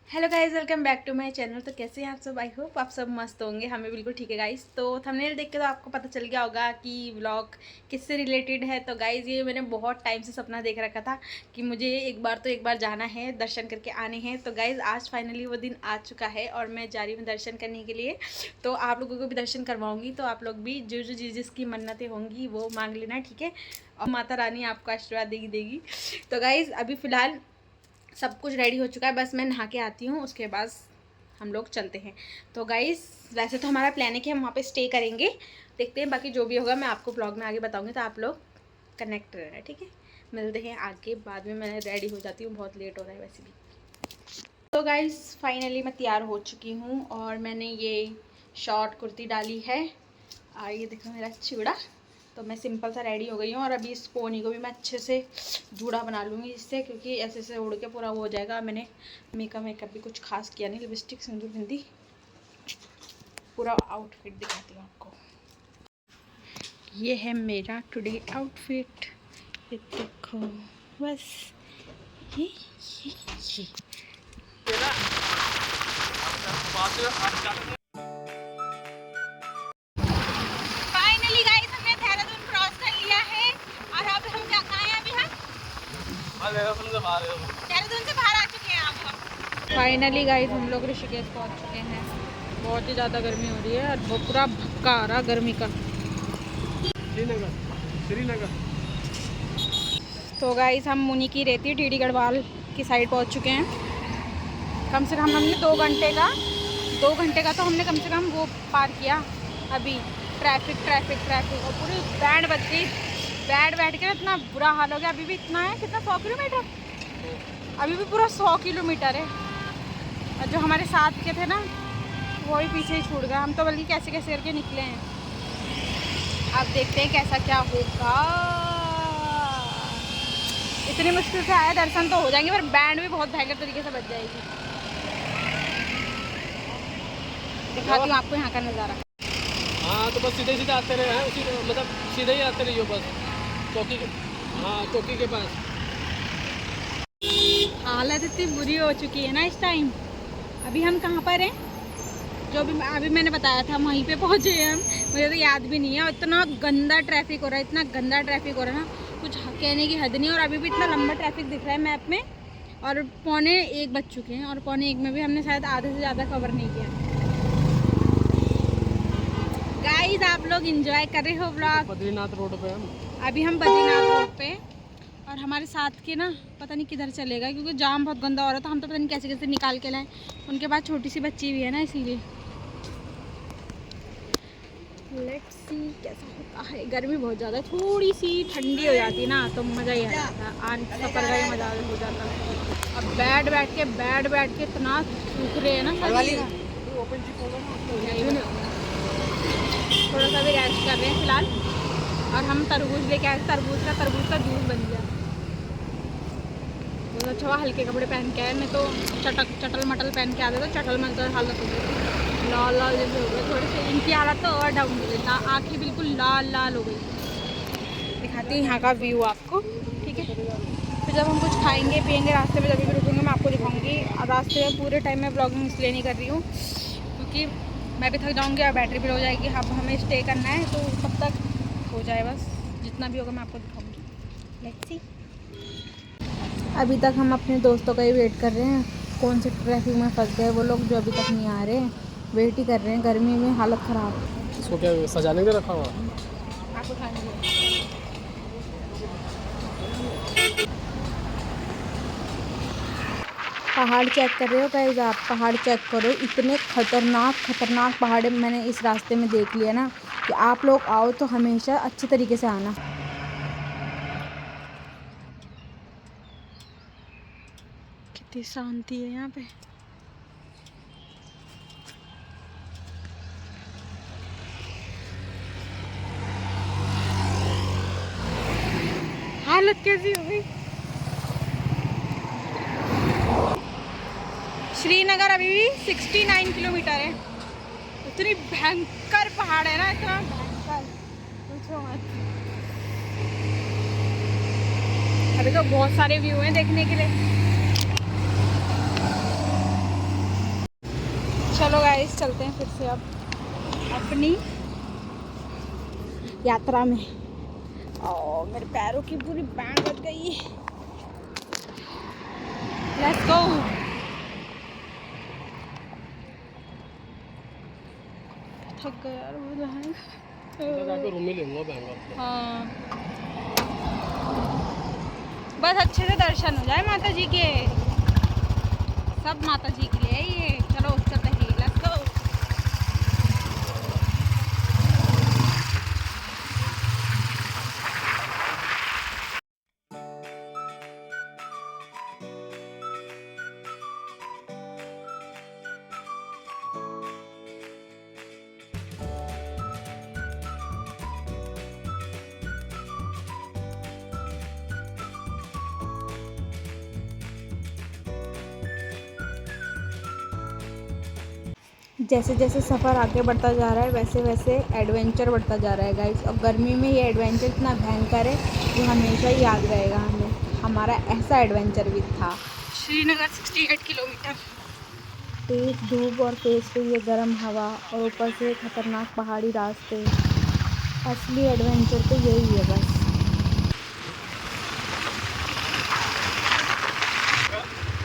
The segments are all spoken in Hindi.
Hello guys, welcome back to my channel. तो कैसे हैं आप सब? आई होप आप सब मस्त होंगे। हमें बिल्कुल ठीक है गाइस। तो थंबनेल देख के तो आपको पता चल गया होगा कि व्लॉग किससे रिलेटेड है। तो गाइस ये मैंने बहुत टाइम से सपना देख रखा था कि मुझे एक बार जाना है, दर्शन करके आने हैं। तो गाइस आज फाइनली वो दिन आ चुका है और मैं जा रही हूँ दर्शन करने के लिए। तो आप लोगों को भी दर्शन करवाऊँगी। तो आप लोग भी जो जिसकी मन्नतें होंगी वो मांग लेना, ठीक है। और माता रानी आपको आशीर्वाद देगी। तो गाइस अभी फ़िलहाल सब कुछ रेडी हो चुका है, बस मैं नहा के आती हूँ, उसके बाद हम लोग चलते हैं। तो गाइस वैसे तो हमारा प्लान है कि हम वहाँ पे स्टे करेंगे, देखते हैं बाकी जो भी होगा मैं आपको ब्लॉग में आगे बताऊँगी। तो आप लोग कनेक्ट रहना, ठीक है। मिलते हैं आगे, बाद में मैं रेडी हो जाती हूँ, बहुत लेट हो रहा है वैसे भी। तो गाइस फाइनली मैं तैयार हो चुकी हूँ और मैंने ये शॉर्ट कुर्ती डाली है और ये देखो मेरा चूड़ा। तो मैं सिंपल सा रेडी हो गई हूँ और अभी इस पोनी को भी मैं अच्छे से जूड़ा बना लूँगी इससे, क्योंकि ऐसे ऐसे उड़ के पूरा वो हो जाएगा। मैंने मेकअप भी कुछ खास किया नहीं, लिपस्टिक सिंदूर बिंदी, पूरा आउटफिट दिखाती हूँ आपको। ये है मेरा टुडे आउटफिट, ये देखो बस ये फाइनली गाइस हमने देहरादून क्रॉस कर लिया है और अब हम कहाँ हैं? अभी हम देहरादून से बाहर आ चुके हैं। अब हम फाइनली गाइस हम लोग ऋषिकेश पहुंच चुके हैं। बहुत ही ज़्यादा गर्मी हो रही है और वो पूरा भक्का आ रहा गर्मी का। श्रीनगर। तो गाइस हम मुनि की रेती टीडी गढ़वाल की साइड पहुंच चुके हैं। कम से कम हमने 2 घंटे का तो हमने कम से कम वो पार किया। अभी ट्रैफिक और पूरी बैंड बज गई। बैठ के इतना बुरा हाल हो गया। अभी भी इतना है, कितना 100 किलोमीटर, अभी भी पूरा 100 किलोमीटर है। और जो हमारे साथ के थे ना वो ही पीछे ही छूट गया। हम तो बल्कि कैसे करके निकले हैं। अब देखते हैं कैसा क्या होगा। इतनी मुश्किल से आया, दर्शन तो हो जाएंगे पर बैंड भी बहुत भयंकर तरीके से बज जाएगी। दिखाती हूँ आपको यहाँ का नज़ारा। हाँ तो बस सीधे आते रहे हैं, उसी मतलब सीधे ही आते रहिए बस चौकी के। हाँ चौकी के पास हालत इतनी बुरी हो चुकी है ना इस टाइम। अभी हम कहाँ पर हैं? जो भी अभी मैंने बताया था वहीं पे पहुँचे हैं हम। मुझे तो याद भी नहीं है। इतना गंदा ट्रैफिक हो रहा है, इतना गंदा ट्रैफिक हो रहा है ना, कुछ कहने की हद नहीं। और अभी भी इतना लंबा ट्रैफिक दिख रहा है मैप में। और 12:45 बज चुके हैं और 12:45 में भी हमने शायद आधे से ज़्यादा कवर नहीं किया। गाइस आप लोग एंजॉय कर रहे हो व्लॉग। बद्रीनाथ रोड पे हम अभी हम बद्रीनाथ रोड पे और हमारे साथ के ना पता नहीं किधर चलेगा, क्योंकि जाम बहुत गंदा हो रहा था। हम तो पता नहीं कैसे निकाल के लाए। उनके पास छोटी सी बच्ची भी है ना, इसीलिए। लेट्स सी कैसा होता है। गर्मी बहुत ज़्यादा, थोड़ी सी ठंडी हो जाती है ना तो मज़ा ही आ जाता। सफ़र का ही मज़ा हो जाता। अब बैठ के इतना सूख रहे हैं ना थोड़ा सा भी रेस्ट कर रहे हैं फिलहाल। और हम तरबूज लेके आए, तरबूज का जूस बन गया। बहुत अच्छा हुआ हल्के कपड़े पहन के आए, मैं तो चटल मटल पहन के आते तो चटल मटल हालत हो गई, लाल जैसे हो गए थोड़े से। इनकी हालत तो और डाउन हो गई, आँखें बिल्कुल लाल हो गई। दिखाती हूँ यहाँ का व्यू आपको, ठीक है। फिर जब हम कुछ खाएंगे पियेंगे रास्ते में, जब भी रुकेंगे मैं आपको दिखाऊंगी। रास्ते में पूरे टाइम में ब्लॉगिंग इसलिए नहीं कर रही हूँ क्योंकि मैं भी थक जाऊँगी और बैटरी भी हो जाएगी। अब हमें स्टे करना है तो तब तक हो जाए, बस जितना भी होगा मैं आपको दिखाऊंगी। Let's see. अभी तक हम अपने दोस्तों का ही वेट कर रहे हैं। कौन से ट्रैफिक में फंस गए वो लोग जो अभी तक नहीं आ रहे हैं। वेट ही कर रहे हैं, गर्मी में हालत ख़राब। इसको क्या सजाने के रखा हुआ? आप उठाएंगे। पहाड़ चेक कर रहे हो गाइस आप? पहाड़ चेक करो, इतने खतरनाक पहाड़ मैंने इस रास्ते में देख लिया ना कि आप लोग आओ तो हमेशा अच्छे तरीके से आना। कितनी शांति है यहाँ पे। हालत कैसी हो गई। श्रीनगर अभी भी 69 किलोमीटर है। इतनी भयंकर पहाड़ है ना, इतना भयंकर पूछो मत। अभी तो बहुत सारे व्यू हैं देखने के लिए। चलो गाइस चलते हैं फिर से अब अपनी यात्रा में। ओ मेरे पैरों की पूरी बैंड बज गई। Let's go. थक गया यार इधर जाके रूम ही लेंगे बैंगलोर। हाँ बस अच्छे से दर्शन हो जाए माता जी के, सब माता जी के लिए ये। चलो चलते हैं, लेट्स गो। जैसे जैसे सफ़र आगे बढ़ता जा रहा है वैसे वैसे एडवेंचर बढ़ता जा रहा है गाइस। और गर्मी में ये एडवेंचर इतना भयंकर है जो हमेशा ही याद रहेगा हमें। हमारा ऐसा एडवेंचर भी था। श्रीनगर 68 किलोमीटर। तेज़ धूप और तेज़ पे ये गर्म हवा और ऊपर से खतरनाक पहाड़ी रास्ते। असली एडवेंचर तो यही है बस।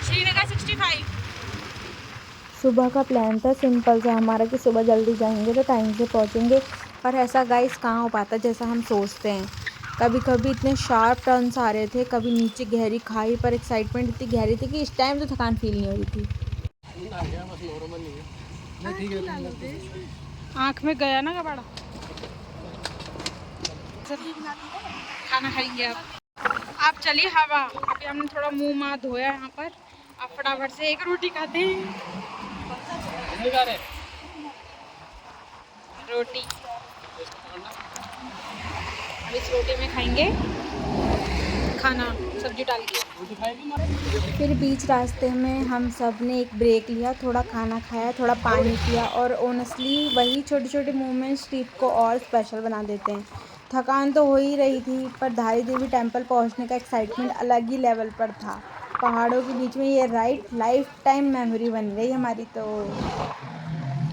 श्रीनगर 65। सुबह का प्लान था सिंपल सा हमारा कि सुबह जल्दी जाएंगे तो टाइम से पहुंचेंगे, पर ऐसा गाइस कहाँ हो पाता जैसा हम सोचते हैं। कभी कभी इतने शार्प टर्न्स आ रहे थे, कभी नीचे गहरी खाई, पर एक्साइटमेंट इतनी गहरी थी कि इस टाइम तो थकान फील नहीं हो रही थी। आँख में गया ना कपड़ा। खाना खाएंगे आप चलिए हवा। अभी हमने थोड़ा मुंह माँ धोया यहाँ पर, अब फटाफट से एक रोटी खाते हैं। रोटी अब इस रोटी में खाएंगे खाना सब्जी डाल के। फिर बीच रास्ते में हम सब ने एक ब्रेक लिया, थोड़ा खाना खाया, थोड़ा पानी पिया, और ऑनेस्टली वही छोटे छोटे मोमेंट्स ट्रिप को और स्पेशल बना देते हैं। थकान तो हो ही रही थी, पर धारी देवी टेम्पल पहुंचने का एक्साइटमेंट अलग ही लेवल पर था। पहाड़ों के बीच में ये राइड लाइफ टाइम मेमोरी बन गई हमारी। तो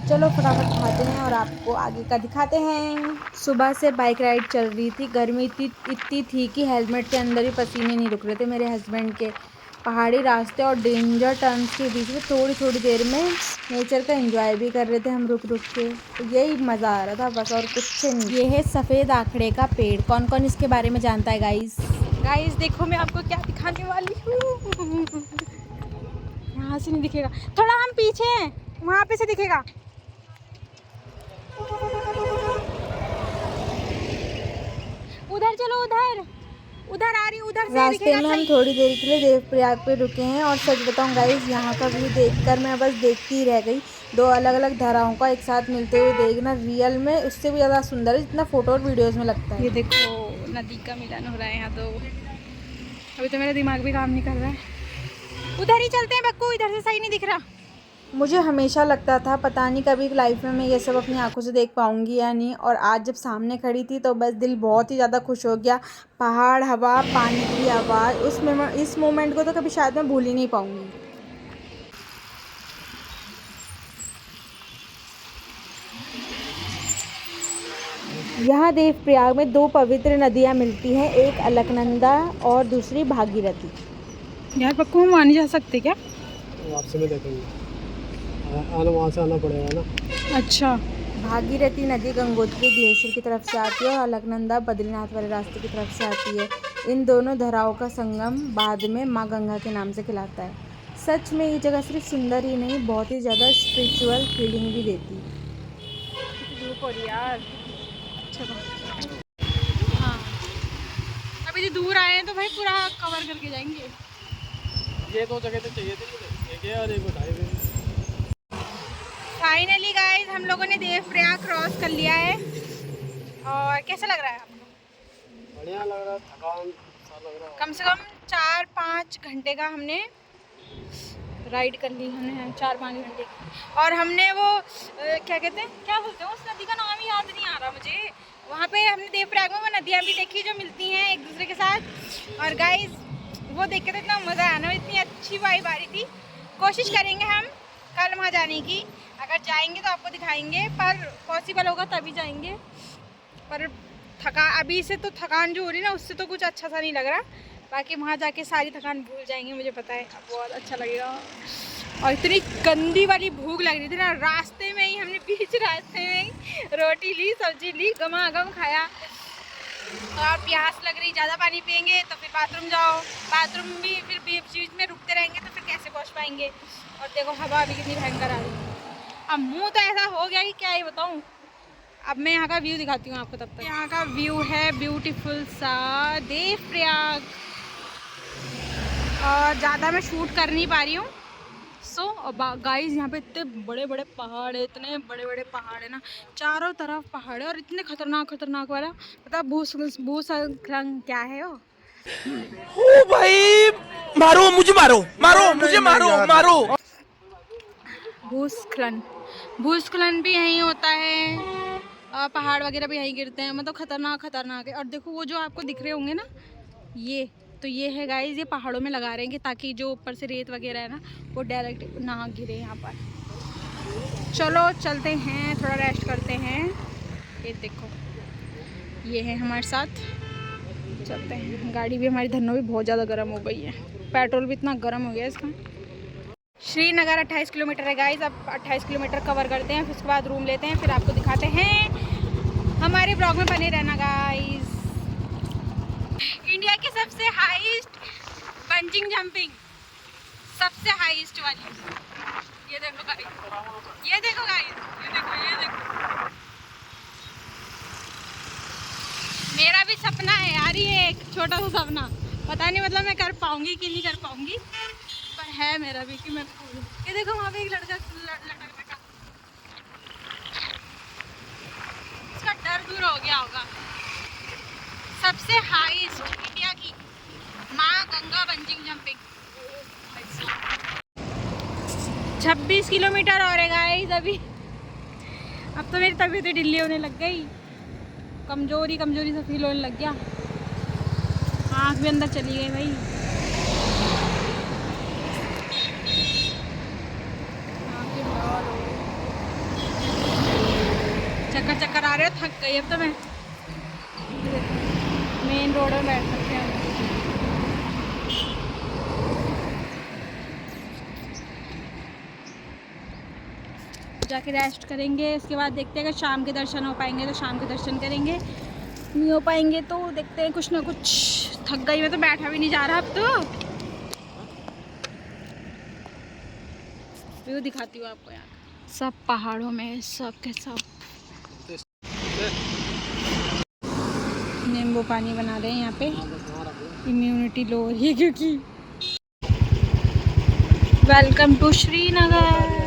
चलो फटाफट खाते हैं और आपको आगे का दिखाते हैं। सुबह से बाइक राइड चल रही थी। गर्मी इतनी थी कि हेलमेट के अंदर ही पसीने नहीं रुक रहे थे मेरे हस्बैंड के। पहाड़ी रास्ते और डेंजर टर्न्स के बीच में थोड़ी थोड़ी देर में नेचर का एंजॉय भी कर रहे थे हम रुक रुक के। तो यही मज़ा आ रहा था बस, और कुछ नहीं। ये है सफ़ेद आखड़े का पेड़। कौन कौन इसके बारे में जानता है गाइस? गाइस देखो मैं आपको क्या दिखाने वाली हूँ। यहाँ से नहीं दिखेगा, थोड़ा हम पीछे हैं, वहाँ पे से दिखेगा। उधर चलो, उधर उधर आ रही, उधर से रास्ते में हम थोड़ी देर के लिए देवप्रयाग पे रुके हैं, और सच बताऊं गाइस यहाँ का व्यू देखकर मैं बस देखती ही रह गई। दो अलग अलग धाराओं का एक साथ मिलते हुए देखना रियल में उससे भी ज़्यादा सुंदर है जितना फोटो और वीडियोस में लगता है। ये देखो नदी का मिलन हो रहा है यहाँ। तो अभी तो मेरा दिमाग भी काम नहीं कर रहा है। उधर ही चलते हैं बक्कू, इधर से सही नहीं दिख रहा। मुझे हमेशा लगता था पता नहीं कभी लाइफ में मैं ये सब अपनी आंखों से देख पाऊंगी या नहीं, और आज जब सामने खड़ी थी तो बस दिल बहुत ही ज़्यादा खुश हो गया। पहाड़, हवा, पानी की आवाज़, इस मोमेंट को तो कभी शायद मैं भूल ही नहीं पाऊंगी। यहाँ देवप्रयाग में दो पवित्र नदियाँ मिलती हैं, एक अलकनंदा और दूसरी भागीरथी। यार पक्का हम वहाँ नहीं जा सकते क्या? आपसे में देखेंगे, आना वहाँ से आना पड़ेगा ना। अच्छा। भागीरथी नदी गंगोत्री ग्लेशियर की तरफ से आती है और अलकनंदा बद्रीनाथ वाले रास्ते की तरफ से आती है। इन दोनों धाराओं का संगम बाद में माँ गंगा के नाम से कहलाता है। सच में ये जगह सिर्फ सुंदर ही नहीं, बहुत ही ज़्यादा स्पिरिचुअल फीलिंग भी देती है। यार हाँ अभी जो दूर आए हैं तो भाई पूरा कवर करके जाएंगे। ये दो जगह तो चाहिए थी, एक है और एक बताइए। फाइनली गाइस हम लोगों ने देवप्रयाग क्रॉस कर लिया है, और कैसा लग रहा है आपको? बढ़िया लग रहा है, थकान सा लग रहा है। कम से कम 4-5 घंटे का हमने राइड कर ली, हमने 4-5 घंटे की। और हमने वो क्या कहते हैं, क्या बोलते हैं उस नदी का नाम ही याद नहीं आ रहा मुझे। वहाँ पे हमने देवप्रयाग में वो नदियाँ भी देखी जो मिलती हैं एक दूसरे के साथ। और गाइस वो देख के तो इतना मज़ा आया ना, इतनी अच्छी वाइब आ रही थी। कोशिश करेंगे हम कल वहाँ जाने की। अगर जाएंगे तो आपको दिखाएंगे, पर पॉसिबल होगा तभी जाएंगे। पर अभी से तो थकान जो हो रही है ना, उससे तो कुछ अच्छा सा नहीं लग रहा। बाकी वहाँ जाके सारी थकान भूल जाएंगे, मुझे पता है, बहुत अच्छा लगेगा। और इतनी गंदी वाली भूख लग रही थी ना, रास्ते में ही हमने बीच रास्ते में ही रोटी ली, सब्जी ली, गमा गम खाया। और प्यास लग रही, ज़्यादा पानी पियेंगे तो फिर बाथरूम जाओ, बाथरूम भी फिर बीच में रुकते रहेंगे तो फिर कैसे पहुंच पाएंगे। और देखो हवा भी कितनी भयंकर आ रही है। अब मुंह तो ऐसा हो गया कि क्या ही बताऊं। अब मैं यहाँ का व्यू दिखाती हूँ आपको। तब तक यहाँ का व्यू है ब्यूटीफुल सा देवप्रयाग। और ज़्यादा मैं शूट कर नहीं पा रही हूँ। गाइस यहाँ पे इतने बड़े बड़े पहाड़ है, इतने बड़े बड़े पहाड़ है ना, चारों तरफ पहाड़ है। और इतने खतरनाक खतरनाक वाला, पता भूस्खलन क्या है वो? ओ भाई, मारो मुझे, मारो मारो मुझे, मारो मारो। भूस्खलन, भूस्खलन भी यहीं होता है। पहाड़ वगैरह भी यहीं गिरते हैं, मतलब खतरनाक खतरनाक है। और देखो वो जो आपको दिख रहे होंगे ना, ये है गाइस, ये पहाड़ों में लगा रहे हैं कि ताकि जो ऊपर से रेत वगैरह है ना, वो डायरेक्ट ना गिरे यहाँ पर। चलो चलते हैं, थोड़ा रेस्ट करते हैं। ये देखो ये है हमारे साथ, चलते हैं। गाड़ी भी हमारी धन्नो भी बहुत ज़्यादा गर्म हो गई है, पेट्रोल भी इतना गर्म हो गया इसका। श्रीनगर 28 किलोमीटर है गाइस। अब 28 किलोमीटर कवर करते हैं, फिर उसके बाद रूम लेते हैं, फिर आपको दिखाते हैं। हमारे ब्लॉग में बने रहना गाइस। इंडिया की सबसे हाईएस्ट बंजिंग जंपिंग, सबसे हाईएस्ट वाली। ये देखो गाइस, ये देखो गाइस, ये देखो, ये देखो। मेरा भी सपना है यार, ये एक छोटा सा सपना। पता नहीं मतलब मैं कर पाऊंगी कि नहीं कर पाऊंगी, पर है मेरा भी कि मैं करूँ। ये देखो वहाँ पे एक लड़का लटक, उसका डर दूर हो गया होगा। सबसे हाईएस्ट इंडिया की माँ गंगा बंजिंग जंपिंग। 26 किलोमीटर और है गाइस अभी। अब तो मेरी तबीयत ही ढीली होने लग गई, कमजोरी कमजोरी सा फील होने लग गया, आँख भी अंदर चली गई भाई। चक्कर चक्कर आ रहे हो, थक गई अब तो मैं। मेन रोड में बैठ सकते हैं। जाके रेस्ट करेंगे, उसके बाद देखते हैं अगर शाम के दर्शन हो पाएंगे तो शाम के दर्शन करेंगे, नहीं हो पाएंगे तो देखते हैं कुछ ना कुछ। थक गई मैं तो, बैठा भी नहीं जा रहा अब तो। व्यू दिखाती हूँ आपको यार, सब पहाड़ों में, सब के सब नींबू पानी बना रहे हैं यहाँ पे। इम्यूनिटी लो हो रही है क्योंकि। Welcome to Srinagar.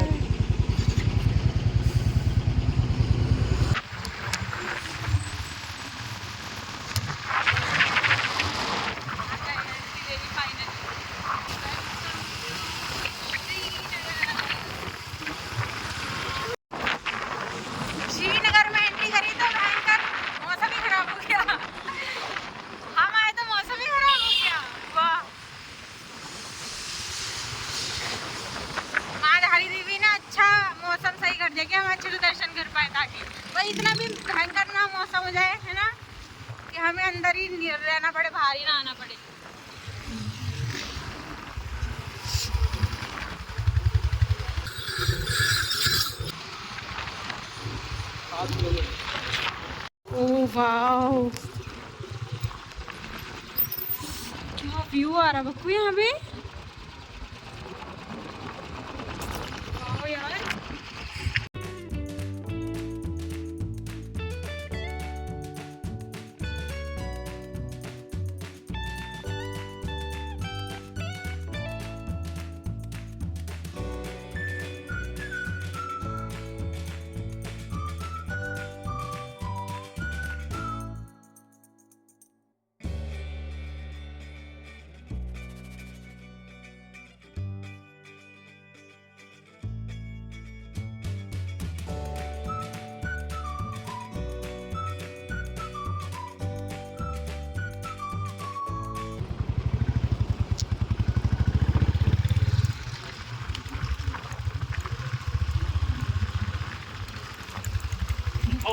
श्रीनगर में एंट्री करी तो भयंकर मौसम ही खराब हो गया। हम आए तो मौसम ही खराब हो गया। वाह, माँ धारी देवी ने अच्छा मौसम सही कर दिया कि हम अच्छे से दर्शन कर पाए, ताकि वही इतना भी भयंकर ना मौसम हो जाए, है ना, कि हमें अंदर ही रहना पड़े, बाहर ही ना आना पड़े। ओह वाओ, क्या व्यू आ रहा बक्कू यहाँ पे। वाओ यार,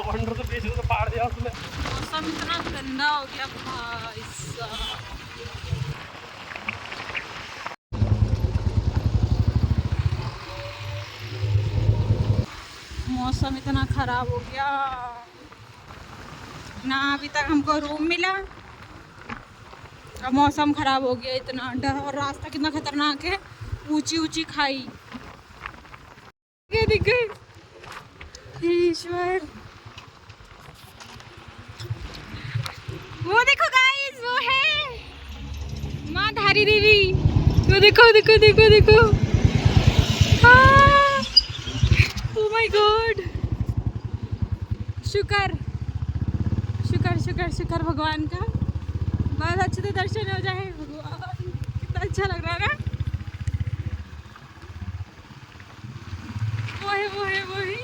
वंडर तो बेच तो फाड़ दिया उसने। मौसम इतना गंदा हो गया भाई साहब। मौसम इतना खराब हो गया ना, अभी तक हमको रूम मिला अब मौसम खराब हो गया इतना डर, और रास्ता कितना खतरनाक है, ऊंची ऊंची खाई। ये दिख गई ईश्वर, वो देखो गाइस, वो है माँ धारी देवी। वो देखो देखो देखो देखो, ओह माय गॉड। शुक्र शुक्र शुक्र शुक्र भगवान का, बहुत अच्छे से दर्शन हो जाए। भगवान कितना अच्छा लग रहा है ना। वो है वो है वो है।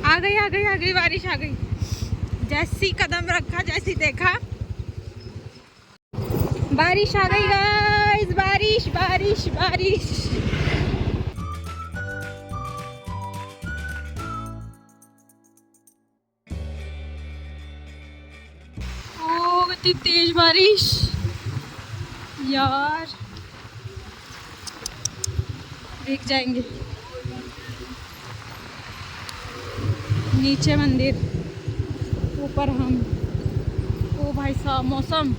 आ गई आ गई आ गई, बारिश आ गई। जैसी कदम रखा जैसी देखा बारिश आ गई गाइस, बारिश बारिश बारिश। ओह कितनी तेज बारिश यार, भीग जाएंगे। नीचे मंदिर, ऊपर हम। ओ भाई साहब मौसम,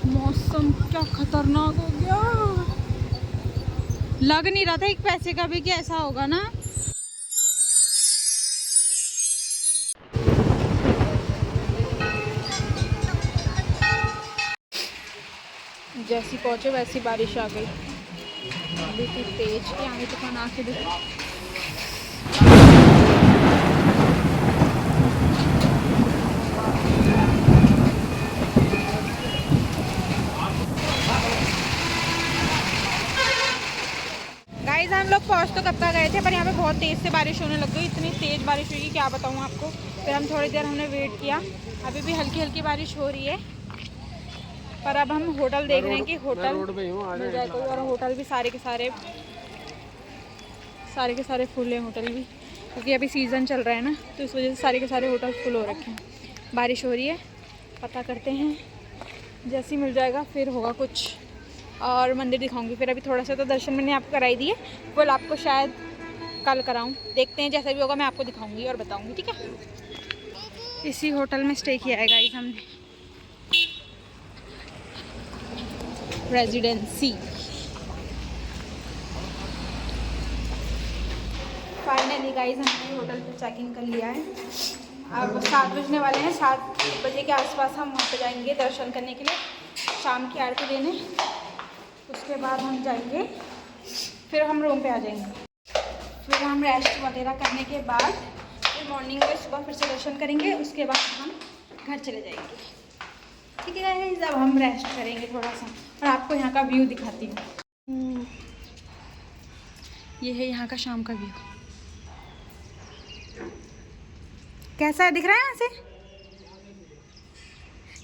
मौसम क्या खतरनाक हो गया। लग नहीं रहा था एक पैसे का भी कि ऐसा होगा ना। जैसी पहुंचे वैसी बारिश आ गई, अभी इतनी तेज कि आगे तूफान आके देखो। गाइस हम लोग पहुंच तो कब का गए थे, पर यहाँ पे बहुत तेज़ से बारिश होने लग गई। इतनी तेज़ बारिश हुई क्या बताऊँ आपको। फिर हम थोड़ी देर हमने वेट किया, अभी भी हल्की हल्की बारिश हो रही है। पर अब हम होटल देख रहे हैं कि होटल मिल जाए कोई, और होटल भी सारे के सारे फुल हैं होटल भी, क्योंकि अभी सीज़न चल रहा है ना, तो इस वजह से सारे के सारे होटल फुल हो रखे हैं। बारिश हो रही है, पता करते हैं, जैसे ही मिल जाएगा फिर होगा कुछ और मंदिर दिखाऊंगी। फिर अभी थोड़ा सा तो दर्शन मैंने आपको कराई दिए, फुल आपको शायद कल कराऊं, देखते हैं जैसा भी होगा मैं आपको दिखाऊंगी और बताऊंगी, ठीक है। इसी होटल में स्टे किया है गाइस हमने, रेजिडेंसी। फाइनली गाइस हमने होटल पे चेक इन कर लिया है। अब 7 बजने वाले हैं, 7 बजे के आसपास हम वहाँ पे जाएंगे दर्शन करने के लिए, शाम की आरती देने। उसके बाद हम जाएंगे, फिर हम रूम पे आ जाएंगे। फिर हम रेस्ट वगैरह करने के बाद फिर मॉर्निंग में सुबह फिर से दर्शन करेंगे, उसके बाद हम घर चले जाएंगे, ठीक है गाइस। अब हम रेस्ट करेंगे थोड़ा सा और आपको यहाँ का व्यू दिखाती हूँ। ये है यहाँ का शाम का व्यू, कैसा है, दिख रहा है यहाँ से?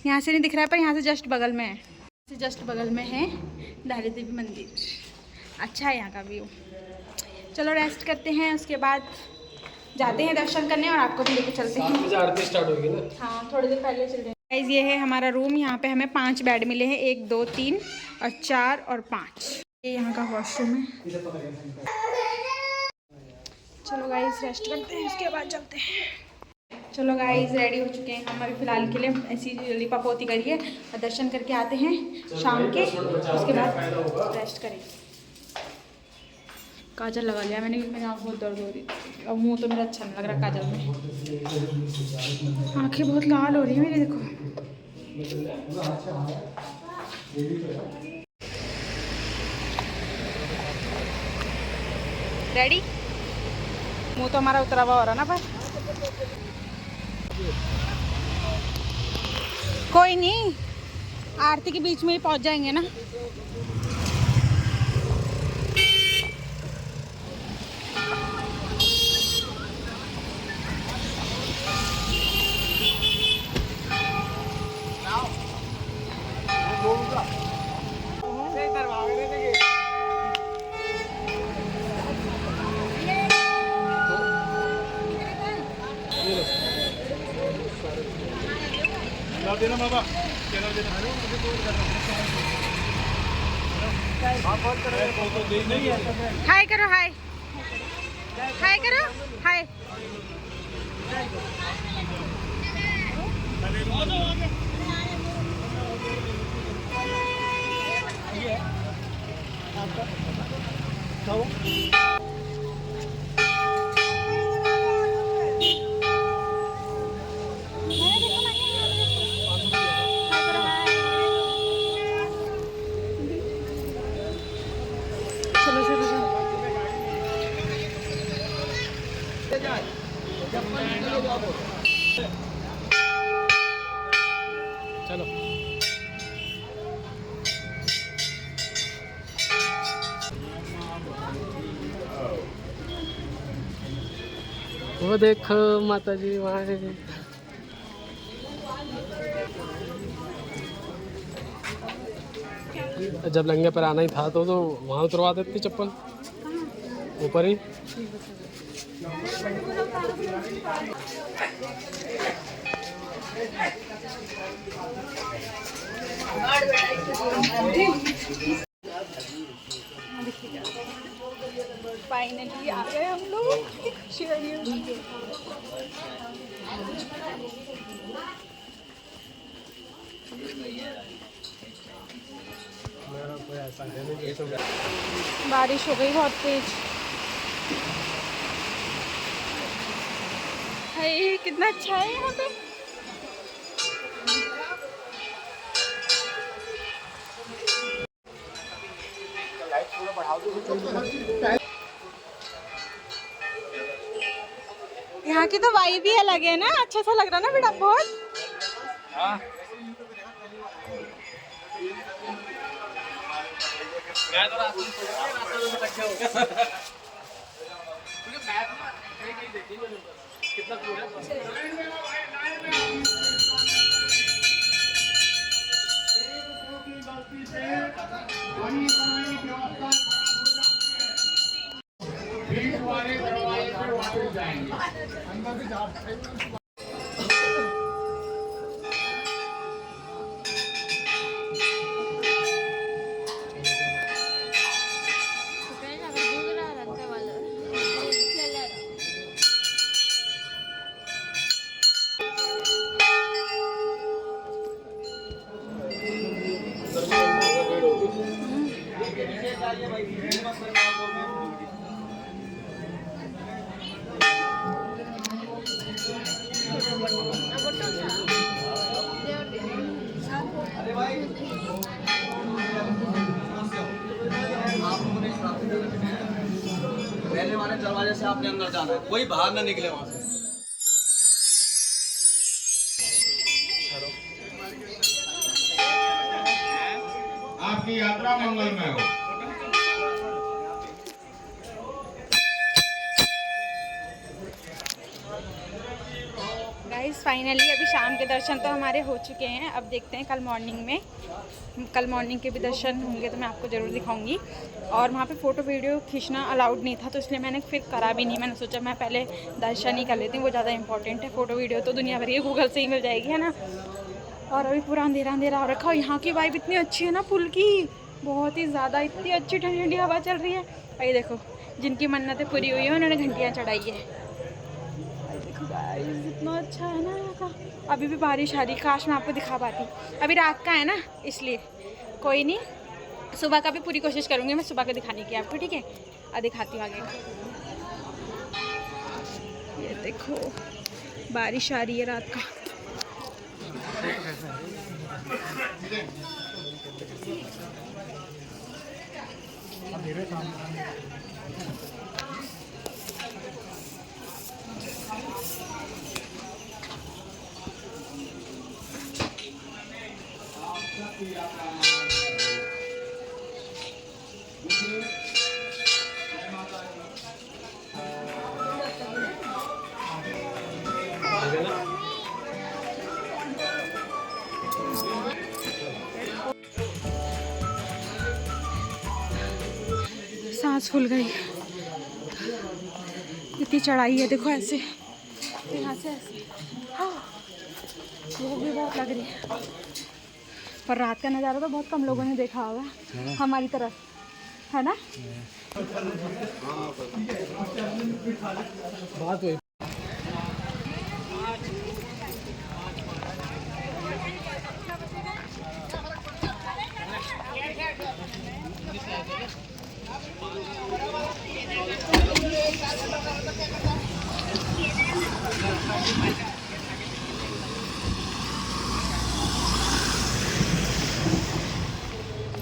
यहाँ से नहीं दिख रहा है, पर यहाँ से जस्ट बगल में है, जस्ट बगल में है धारी देवी मंदिर। अच्छा है यहाँ का व्यू। चलो रेस्ट करते हैं, उसके बाद जाते हैं दर्शन करने और आपको भी लेके चलते हैं। आरती स्टार्ट होगी ना? हाँ थोड़ी देर पहले चल रहे हैं। गाइस ये है हमारा रूम, यहाँ पे हमें 5 बेड मिले हैं, 1 2 3 और 4 और 5। ये यहाँ का वॉशरूम है। चलो गाइस रेस्ट करते हैं, उसके बाद चलते हैं। चलो गाइस रेडी हो चुके हैं हम अभी फ़िलहाल के लिए, ऐसी लिपा पोती करिए और दर्शन करके आते हैं शाम के, उसके बाद रेस्ट करेंगे। काजल लगा लिया मैंने, मेरी आँख बहुत दर्द हो रही थी, अब मुँह तो मेरा अच्छा नहीं लग रहा काजल में, आँखें बहुत लाल हो रही है मेरी, देखो। रेडी, मुँह तो हमारा उतरा हुआ हो रहा ना, पर कोई नहीं, आरती के बीच में ही पहुंच जाएंगे ना। हाय करो, हाय हाय करो, हाय। चलो चलो चलो। चलो वो देखो माता जी वहाँ है। जब लंगे पर आना ही था तो वहाँ उतरवा देती चप्पल ऊपर ही। फाइनली आ गए हम लोग, खुशी हो रही है। बारिश हो गई बहुत तेज। हाय कितना अच्छा है यहाँ पे। यहाँ की तो वाइब भी अलग है ना, अच्छा सा लग रहा ना बेटा बहुत। पहले वाले दरवाजे से आपने अंदर जाना है, कोई बाहर ना निकले वहां से। आपकी यात्रा मंगलमय हो। गाइस फाइनली अभी शाम के दर्शन तो हमारे हो चुके हैं। अब देखते हैं कल मॉर्निंग के भी दर्शन होंगे तो मैं आपको ज़रूर दिखाऊंगी। और वहाँ पे फ़ोटो वीडियो खींचना अलाउड नहीं था तो इसलिए मैंने फिर करा भी नहीं। मैंने सोचा मैं पहले दर्शन ही कर लेती हूँ, वो ज़्यादा इंपॉर्टेंट है। फ़ोटो वीडियो तो दुनिया भर की गूगल से ही मिल जाएगी, है ना। और अभी पूरा अंधेरा अंधेरा हो रखा। और यहाँ की वाइब इतनी अच्छी है ना पुल की, बहुत ही ज़्यादा, इतनी अच्छी ठंडी ठंडी हवा चल रही है। और ये देखो जिनकी मन्नतें पूरी हुई है उन्होंने घंटियाँ चढ़ाई है। देखो गाइस इतना अच्छा है ना यहाँ का। अभी भी बारिश आ रही, काश मैं आपको दिखा पाती। अभी रात का है ना इसलिए कोई नहीं, सुबह का भी पूरी कोशिश करूँगी मैं सुबह का दिखाने की आपको, ठीक है। अब दिखाती हूँ आगे। ये देखो बारिश आ रही है रात का। सांस फूल गई, इतनी चढ़ाई है देखो ऐसे, यहाँ से ऐसे। हाँ भूख भी बहुत लग रही है, पर रात का नज़ारा तो बहुत कम लोगों ने देखा होगा हमारी तरफ, है ना? बात वही।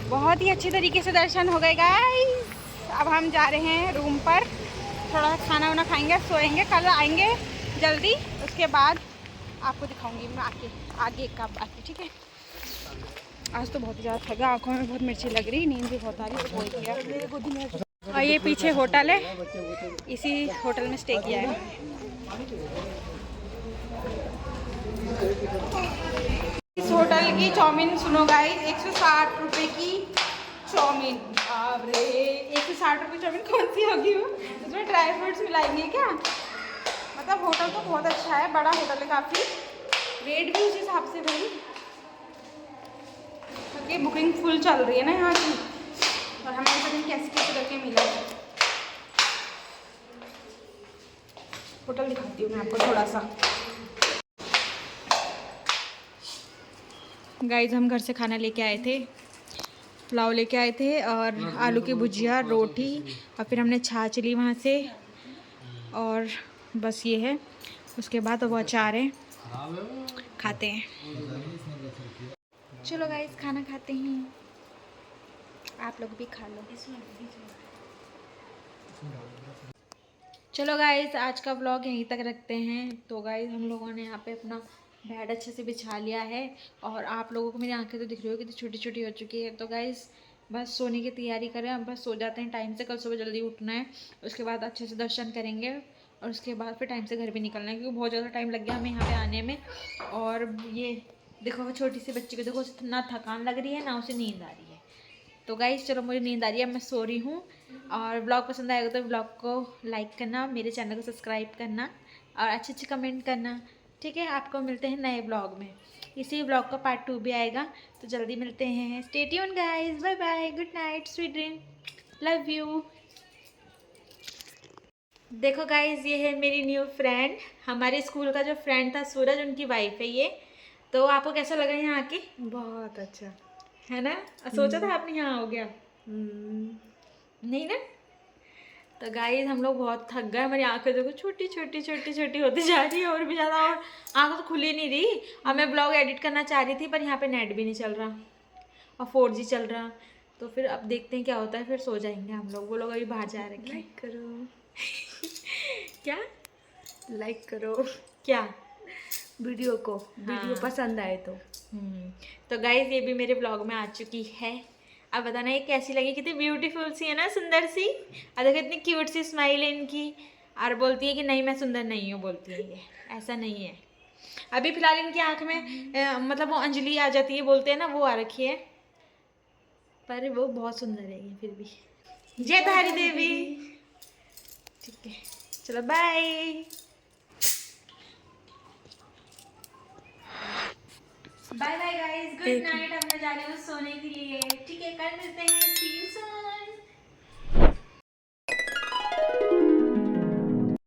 बहुत ही अच्छे तरीके से दर्शन हो गए गाइस। अब हम जा रहे हैं रूम पर, थोड़ा सा खाना वाना खाएंगे, सोएंगे, कल आएंगे जल्दी, उसके बाद आपको दिखाऊंगी मैं आगे कब आके, ठीक है? आज तो बहुत ज़्यादा थका, आँखों में बहुत मिर्ची लग रही, नींद भी बहुत आ रही, तो बोल दिया। और ये पीछे होटल है, इसी होटल में स्टे किया है। इस होटल की चाउमीन सुनो गाइस, 160 रुपये की चाउमीन। अरे 160 रुपये चाउमीन कौन सी होगी वो? उसमें ड्राई फ्रूट्स मिलाएंगे क्या? मतलब होटल तो बहुत अच्छा है, बड़ा होटल है काफ़ी, रेट भी उस हिसाब से भाई, क्योंकि बुकिंग फुल चल रही है ना यहाँ की, और हमें पता नहीं कैसे कैसे करके मिला है। होटल दिखाती हूँ मैं आपको थोड़ा सा। गाइस हम घर से खाना लेके आए थे, पुलाव लेके आए थे और आलू की भुजिया, रोटी, और फिर हमने छाछ ली वहाँ से, और बस ये है। उसके बाद वो अचार है, खाते हैं। चलो गाइस खाना खाते हैं, आप लोग भी खा लो। चलो गाइस आज का व्लॉग यहीं तक रखते हैं। तो गाइस हम लोगों ने यहाँ पे अपना बेड अच्छे से बिछा लिया है, और आप लोगों को मेरी आंखें तो दिख रही हो कितनी छोटी छोटी हो चुकी है। तो गाइस बस सोने की तैयारी करें, अब बस सो जाते हैं टाइम से, कल सुबह जल्दी उठना है, उसके बाद अच्छे से दर्शन करेंगे, और उसके बाद फिर टाइम से घर भी निकलना है, क्योंकि बहुत ज़्यादा टाइम लग गया हमें यहाँ पे आने में। और ये देखो वो छोटी सी बच्ची को देखो, उसे ना थकान लग रही है ना उसे नींद आ रही है। तो गाइस चलो मुझे नींद आ रही है, मैं सो रही हूँ। और ब्लॉग पसंद आएगा तो ब्लॉग को लाइक करना, मेरे चैनल को सब्सक्राइब करना, और अच्छे अच्छे कमेंट करना, ठीक है? आपको मिलते हैं नए ब्लॉग में, इसी ब्लॉग का पार्ट 2 भी आएगा, तो जल्दी मिलते हैं। Stay tune guys, bye bye, good night, sweet dream, love you. देखो गाइस ये है मेरी न्यू फ्रेंड, हमारे स्कूल का जो फ्रेंड था सूरज, उनकी वाइफ है ये। तो आपको कैसा लगा यहाँ आके? बहुत अच्छा है ना? सोचा था आपने यहाँ हो गया? नहीं ना? तो गाइस हम लोग बहुत थक गए, हमारी आंखें देखो छोटी छोटी छोटी छोटी होती जा रही है, और भी ज़्यादा, और आंखें तो खुली नहीं रही। अब मैं ब्लॉग एडिट करना चाह रही थी, पर यहाँ पे नेट भी नहीं चल रहा और 4G चल रहा, तो फिर अब देखते हैं क्या होता है, फिर सो जाएंगे हम लोग। वो लोग अभी बाहर जा रहे हैं। लाइक करो क्या लाइक करो क्या? वीडियो को, वीडियो पसंद आए तो। तो गाइस ये भी मेरे ब्लॉग में आ चुकी है। अब बताना ये कैसी लगी, कितनी ब्यूटीफुल सी है ना, सुंदर सी, और देखो इतनी क्यूट सी स्माइल है इनकी, और बोलती है कि नहीं मैं सुंदर नहीं हूँ, बोलती है ये, ऐसा नहीं है। अभी फिलहाल इनकी आँख में मतलब वो अंजलि आ जाती है, बोलते हैं ना, वो आ रखी है, पर वो बहुत सुंदर है ये फिर भी। जय धारी देवी। ठीक है चलो bye bye bye guys, good night. अब मैं जा रही हूँ सोने के लिए, ठीक है? कल मिलते हैं।